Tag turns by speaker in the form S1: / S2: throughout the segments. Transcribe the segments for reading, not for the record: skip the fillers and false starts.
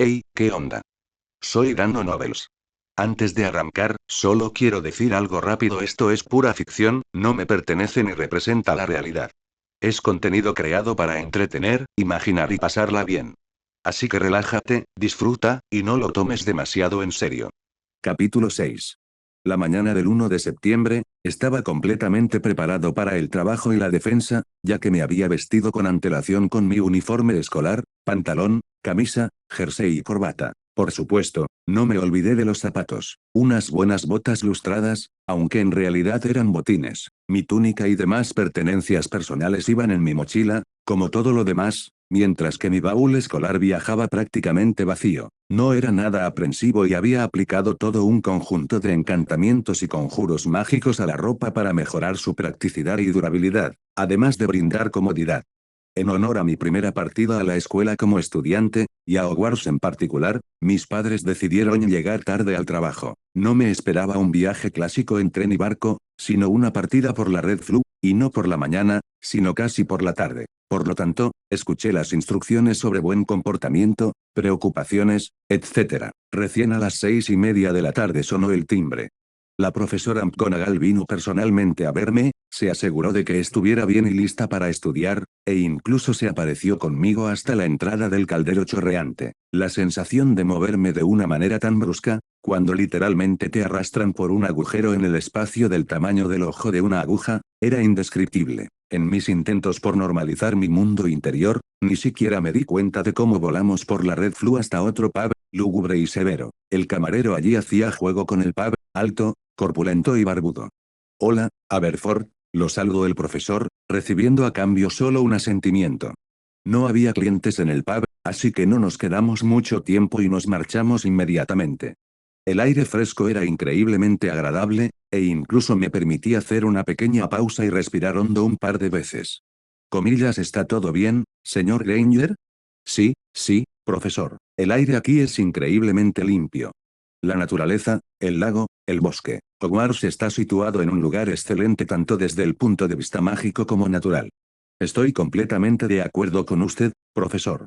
S1: Hey, ¿qué onda? Soy Dando Novels. Antes de arrancar, solo quiero decir algo rápido: esto es pura ficción, no me pertenece ni representa la realidad. Es contenido creado para entretener, imaginar y pasarla bien. Así que relájate, disfruta, y no lo tomes demasiado en serio.
S2: Capítulo 6. La mañana del 1 de septiembre, estaba completamente preparado para el trabajo y la defensa, ya que me había vestido con antelación con mi uniforme escolar, pantalón, camisa, jersey y corbata. Por supuesto, no me olvidé de los zapatos, unas buenas botas lustradas, aunque en realidad eran botines. Mi túnica y demás pertenencias personales iban en mi mochila, como todo lo demás, mientras que mi baúl escolar viajaba prácticamente vacío. No era nada aprensivo y había aplicado todo un conjunto de encantamientos y conjuros mágicos a la ropa para mejorar su practicidad y durabilidad, además de brindar comodidad. En honor a mi primera partida a la escuela como estudiante, y a Hogwarts en particular, mis padres decidieron llegar tarde al trabajo. No me esperaba un viaje clásico en tren y barco, sino una partida por la Red Flu, y no por la mañana, sino casi por la tarde. Por lo tanto, escuché las instrucciones sobre buen comportamiento, preocupaciones, etc. Recién a las 6:30 de la tarde sonó el timbre. La profesora McGonagall vino personalmente a verme, se aseguró de que estuviera bien y lista para estudiar, e incluso se apareció conmigo hasta la entrada del caldero chorreante. La sensación de moverme de una manera tan brusca, cuando literalmente te arrastran por un agujero en el espacio del tamaño del ojo de una aguja, era indescriptible. En mis intentos por normalizar mi mundo interior, ni siquiera me di cuenta de cómo volamos por la Red Flu hasta otro pub, lúgubre y severo. El camarero allí hacía juego con el pub, alto, corpulento y barbudo. Hola, Aberford, lo saludó el profesor, recibiendo a cambio solo un asentimiento. No había clientes en el pub, así que no nos quedamos mucho tiempo y nos marchamos inmediatamente. El aire fresco era increíblemente agradable, e incluso me permití hacer una pequeña pausa y respirar hondo un par de veces. Comillas, ¿está todo bien, señor Granger? Sí, sí, profesor. El aire aquí es increíblemente limpio. La naturaleza, el lago, el bosque. Hogwarts está situado en un lugar excelente tanto desde el punto de vista mágico como natural. Estoy completamente de acuerdo con usted, profesor.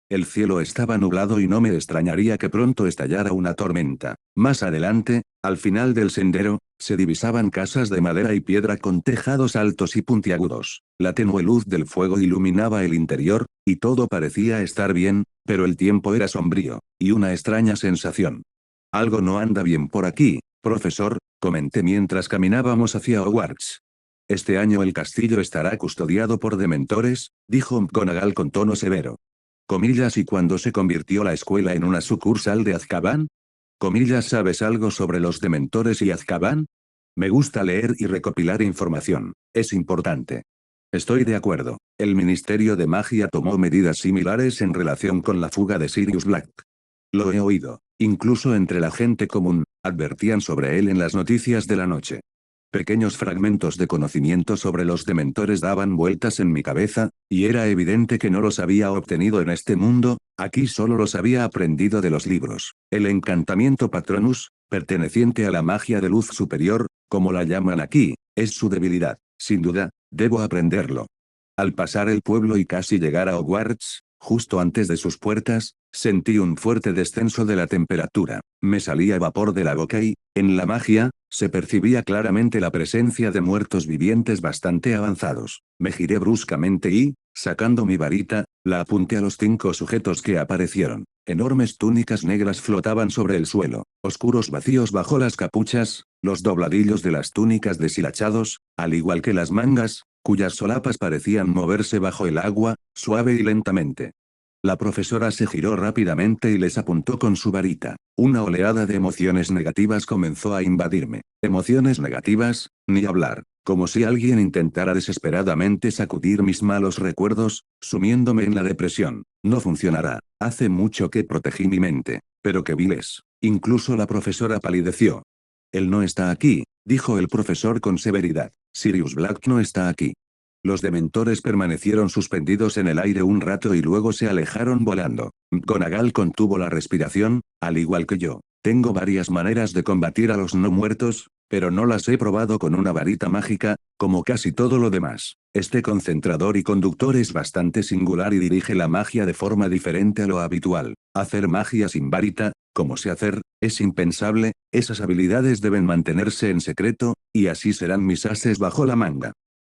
S2: El cielo estaba nublado y no me extrañaría que pronto estallara una tormenta. Más adelante, al final del sendero, se divisaban casas de madera y piedra con tejados altos y puntiagudos. La tenue luz del fuego iluminaba el interior, y todo parecía estar bien, pero el tiempo era sombrío, y una extraña sensación. Algo no anda bien por aquí, profesor, comenté mientras caminábamos hacia Hogwarts. Este año el castillo estará custodiado por dementores, dijo McGonagall con tono severo. Comillas, ¿y cuando se convirtió la escuela en una sucursal de Azkaban? Comillas, ¿sabes algo sobre los dementores y Azkaban? Me gusta leer y recopilar información, es importante. Estoy de acuerdo. El Ministerio de Magia tomó medidas similares en relación con la fuga de Sirius Black. Lo he oído. Incluso entre la gente común, advertían sobre él en las noticias de la noche. Pequeños fragmentos de conocimiento sobre los dementores daban vueltas en mi cabeza, y era evidente que no los había obtenido en este mundo, aquí solo los había aprendido de los libros. El encantamiento Patronus, perteneciente a la magia de luz superior, como la llaman aquí, es su debilidad. Sin duda, debo aprenderlo. Al pasar el pueblo y casi llegar a Hogwarts, justo antes de sus puertas, sentí un fuerte descenso de la temperatura. Me salía vapor de la boca y, en la magia, se percibía claramente la presencia de muertos vivientes bastante avanzados. Me giré bruscamente y, sacando mi varita, la apunté a los 5 sujetos que aparecieron. Enormes túnicas negras flotaban sobre el suelo, oscuros vacíos bajo las capuchas, los dobladillos de las túnicas deshilachados, al igual que las mangas, cuyas solapas parecían moverse bajo el agua, suave y lentamente. La profesora se giró rápidamente y les apuntó con su varita. Una oleada de emociones negativas comenzó a invadirme. Emociones negativas, ni hablar. Como si alguien intentara desesperadamente sacudir mis malos recuerdos, sumiéndome en la depresión. No funcionará. Hace mucho que protegí mi mente. Pero qué viles. Incluso la profesora palideció. Él no está aquí, dijo el profesor con severidad. Sirius Black no está aquí. Los dementores permanecieron suspendidos en el aire un rato y luego se alejaron volando. McGonagall contuvo la respiración, al igual que yo. Tengo varias maneras de combatir a los no muertos, pero no las he probado con una varita mágica, como casi todo lo demás. Este concentrador y conductor es bastante singular y dirige la magia de forma diferente a lo habitual. Hacer magia sin varita, como sé hacer, es impensable, esas habilidades deben mantenerse en secreto, y así serán mis ases bajo la manga.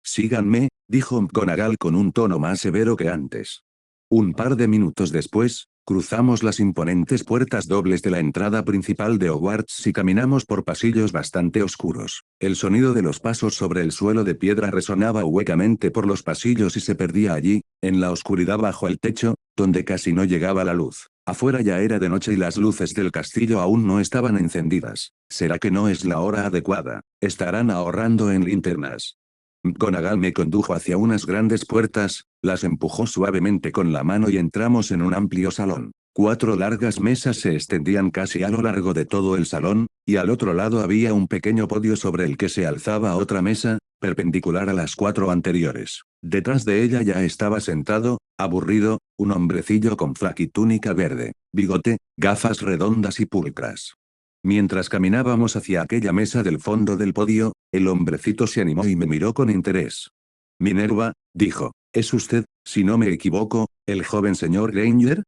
S2: Síganme, dijo McGonagall con un tono más severo que antes. Un par de minutos después, cruzamos las imponentes puertas dobles de la entrada principal de Hogwarts y caminamos por pasillos bastante oscuros. El sonido de los pasos sobre el suelo de piedra resonaba huecamente por los pasillos y se perdía allí, en la oscuridad bajo el techo, donde casi no llegaba la luz. Afuera ya era de noche y las luces del castillo aún no estaban encendidas. ¿Será que no es la hora adecuada? ¿Estarán ahorrando en linternas? McGonagall me condujo hacia unas grandes puertas, las empujó suavemente con la mano y entramos en un amplio salón. 4 largas mesas se extendían casi a lo largo de todo el salón, y al otro lado había un pequeño podio sobre el que se alzaba otra mesa, perpendicular a las 4 anteriores. Detrás de ella ya estaba sentado, aburrido, un hombrecillo con frac y túnica verde, bigote, gafas redondas y pulcras. Mientras caminábamos hacia aquella mesa del fondo del podio, el hombrecito se animó y me miró con interés. Minerva, dijo, ¿es usted, si no me equivoco, el joven señor Granger?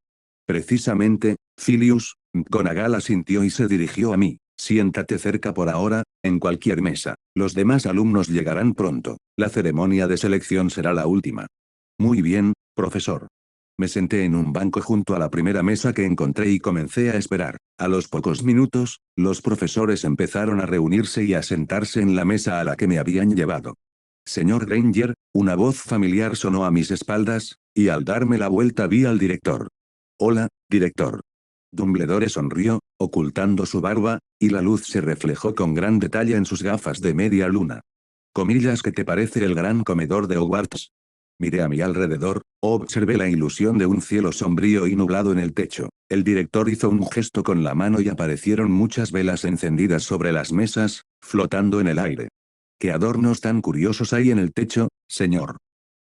S2: Precisamente, Filius. McGonagall asintió y se dirigió a mí. Siéntate cerca por ahora, en cualquier mesa. Los demás alumnos llegarán pronto. La ceremonia de selección será la última. Muy bien, profesor. Me senté en un banco junto a la primera mesa que encontré y comencé a esperar. A los pocos minutos, los profesores empezaron a reunirse y a sentarse en la mesa a la que me habían llevado. Señor Granger, una voz familiar sonó a mis espaldas, y al darme la vuelta vi al director. Hola, director. Dumbledore sonrió, ocultando su barba, y la luz se reflejó con gran detalle en sus gafas de media luna. Comillas, ¿qué te parece el gran comedor de Hogwarts? Miré a mi alrededor, observé la ilusión de un cielo sombrío y nublado en el techo. El director hizo un gesto con la mano y aparecieron muchas velas encendidas sobre las mesas, flotando en el aire. ¿Qué adornos tan curiosos hay en el techo, señor?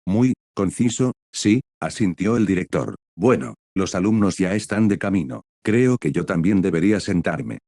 S2: Muy conciso, sí, asintió el director. Bueno, los alumnos ya están de camino. Creo que yo también debería sentarme.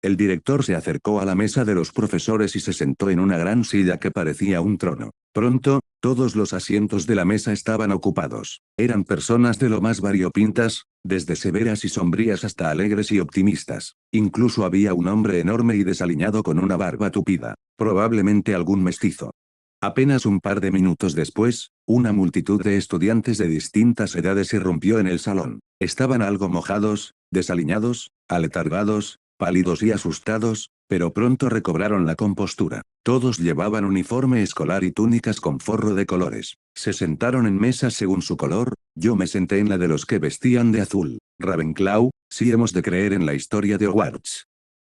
S2: El director se acercó a la mesa de los profesores y se sentó en una gran silla que parecía un trono. Pronto, todos los asientos de la mesa estaban ocupados. Eran personas de lo más variopintas, desde severas y sombrías hasta alegres y optimistas. Incluso había un hombre enorme y desaliñado con una barba tupida, probablemente algún mestizo. Apenas un par de minutos después, una multitud de estudiantes de distintas edades irrumpió en el salón. Estaban algo mojados, desaliñados, aletargados, pálidos y asustados, pero pronto recobraron la compostura. Todos llevaban uniforme escolar y túnicas con forro de colores. Se sentaron en mesas según su color, yo me senté en la de los que vestían de azul. Ravenclaw, si hemos de creer en la historia de Hogwarts.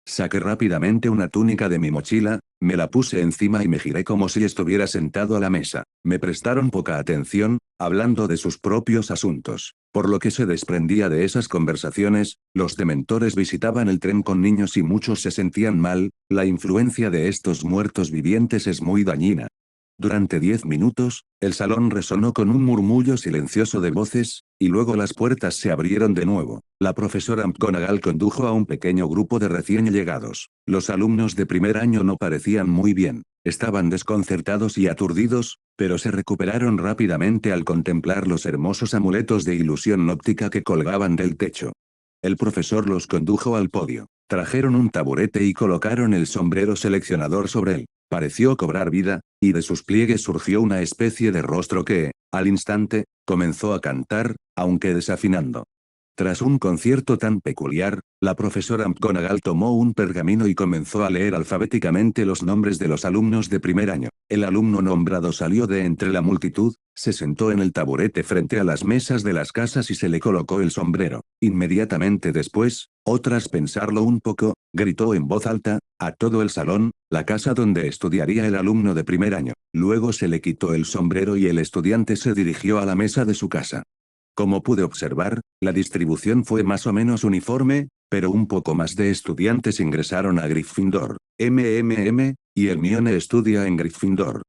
S2: Saqué rápidamente una túnica de mi mochila, me la puse encima y me giré como si estuviera sentado a la mesa. Me prestaron poca atención, hablando de sus propios asuntos. Por lo que se desprendía de esas conversaciones, los dementores visitaban el tren con niños y muchos se sentían mal, la influencia de estos muertos vivientes es muy dañina. Durante 10 minutos, el salón resonó con un murmullo silencioso de voces, y luego las puertas se abrieron de nuevo. La profesora McGonagall condujo a un pequeño grupo de recién llegados. Los alumnos de primer año no parecían muy bien. Estaban desconcertados y aturdidos, pero se recuperaron rápidamente al contemplar los hermosos amuletos de ilusión óptica que colgaban del techo. El profesor los condujo al podio. Trajeron un taburete y colocaron el sombrero seleccionador sobre él. Pareció cobrar vida, y de sus pliegues surgió una especie de rostro que, al instante, comenzó a cantar, aunque desafinando. Tras un concierto tan peculiar, la profesora McGonagall tomó un pergamino y comenzó a leer alfabéticamente los nombres de los alumnos de primer año. El alumno nombrado salió de entre la multitud, se sentó en el taburete frente a las mesas de las casas y se le colocó el sombrero. Inmediatamente después, tras pensarlo un poco, gritó en voz alta, a todo el salón, la casa donde estudiaría el alumno de primer año. Luego se le quitó el sombrero y el estudiante se dirigió a la mesa de su casa. Como pude observar, la distribución fue más o menos uniforme, pero un poco más de estudiantes ingresaron a Gryffindor, y Hermione estudia en Gryffindor.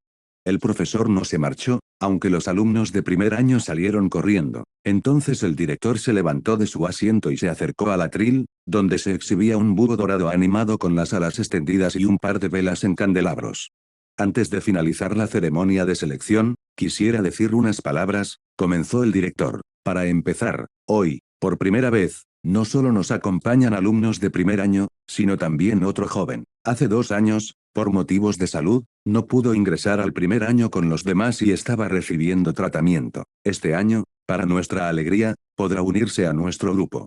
S2: El profesor no se marchó, aunque los alumnos de primer año salieron corriendo. Entonces el director se levantó de su asiento y se acercó al atril, donde se exhibía un búho dorado animado con las alas extendidas y un par de velas en candelabros. Antes de finalizar la ceremonia de selección, quisiera decir unas palabras, comenzó el director. Para empezar, hoy, por primera vez, no solo nos acompañan alumnos de primer año, sino también otro joven. Hace 2 años, por motivos de salud, no pudo ingresar al primer año con los demás y estaba recibiendo tratamiento. Este año, para nuestra alegría, podrá unirse a nuestro grupo.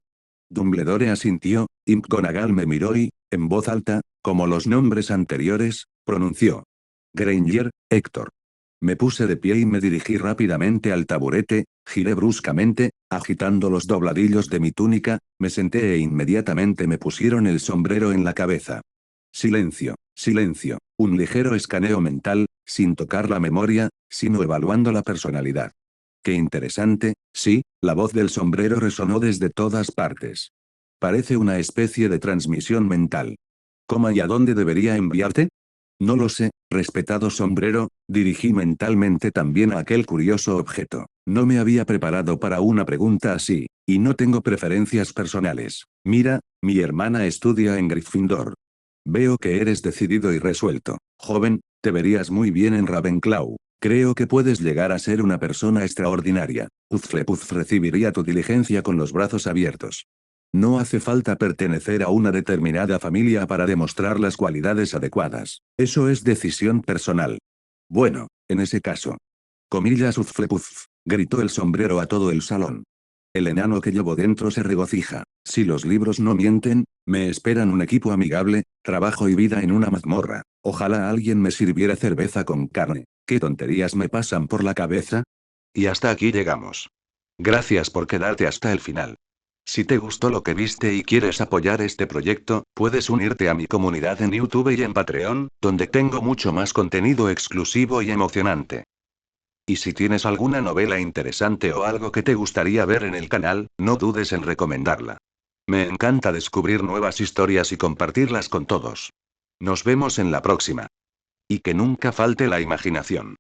S2: Dumbledore asintió, y McGonagall me miró y, en voz alta, como los nombres anteriores, pronunció. Granger, Héctor. Me puse de pie y me dirigí rápidamente al taburete, giré bruscamente, agitando los dobladillos de mi túnica, me senté e inmediatamente me pusieron el sombrero en la cabeza. Silencio, silencio, un ligero escaneo mental, sin tocar la memoria, sino evaluando la personalidad. Qué interesante, sí, la voz del sombrero resonó desde todas partes. Parece una especie de transmisión mental. ¿Cómo y a dónde debería enviarte? No lo sé, respetado sombrero, dirigí mentalmente también a aquel curioso objeto. No me había preparado para una pregunta así, y no tengo preferencias personales. Mira, mi hermana estudia en Gryffindor. Veo que eres decidido y resuelto. Joven, te verías muy bien en Ravenclaw. Creo que puedes llegar a ser una persona extraordinaria. Hufflepuff recibiría tu diligencia con los brazos abiertos. No hace falta pertenecer a una determinada familia para demostrar las cualidades adecuadas. Eso es decisión personal. Bueno, en ese caso. Comillas Hufflepuff, gritó el sombrero a todo el salón. El enano que llevo dentro se regocija. Si los libros no mienten, me esperan un equipo amigable, trabajo y vida en una mazmorra. Ojalá alguien me sirviera cerveza con carne. ¿Qué tonterías me pasan por la cabeza?
S1: Y hasta aquí llegamos. Gracias por quedarte hasta el final. Si te gustó lo que viste y quieres apoyar este proyecto, puedes unirte a mi comunidad en YouTube y en Patreon, donde tengo mucho más contenido exclusivo y emocionante. Y si tienes alguna novela interesante o algo que te gustaría ver en el canal, no dudes en recomendarla. Me encanta descubrir nuevas historias y compartirlas con todos. Nos vemos en la próxima. Y que nunca falte la imaginación.